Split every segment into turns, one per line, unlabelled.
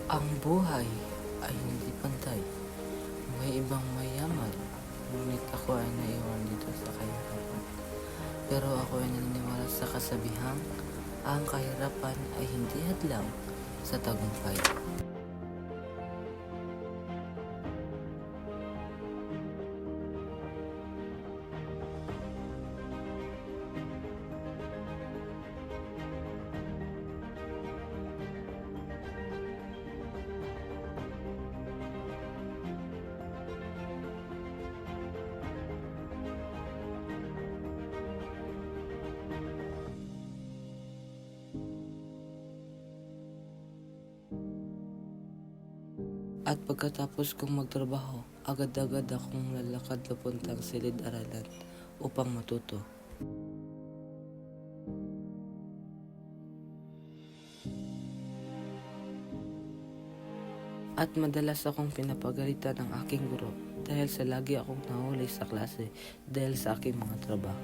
Ang buhay ay hindi pantay. May ibang mayaman, ngunit ako ay naiwan dito sa kahirapan. Pero ako ay naniniwala sa kasabihang, ang kahirapan ay hindi hadlang sa tagumpay. At pagkatapos kong magtrabaho, agad-agad akong lalakad papuntang silid-aralan upang matuto. At madalas akong pinapagalitan ng aking guro dahil sa lagi akong nahuli sa klase dahil sa aking mga trabaho.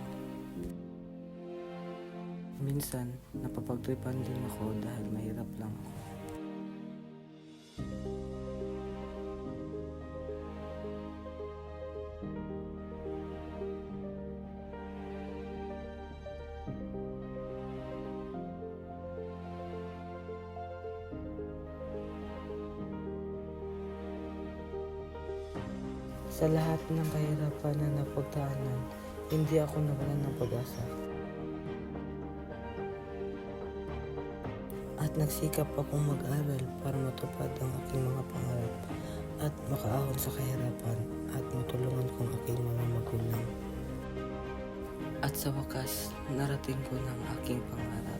Minsan, napapagtripan din ako dahil mahirap lang ako. Sa lahat ng kahirapan na napagdaanan, hindi ako nawalan ng pag-asa. At nagsikap akong mag-aral para matupad ang aking mga pangarap at makaahon sa kahirapan at matulungan kong aking mga magulang. At sa wakas, narating ko ng aking pangarap.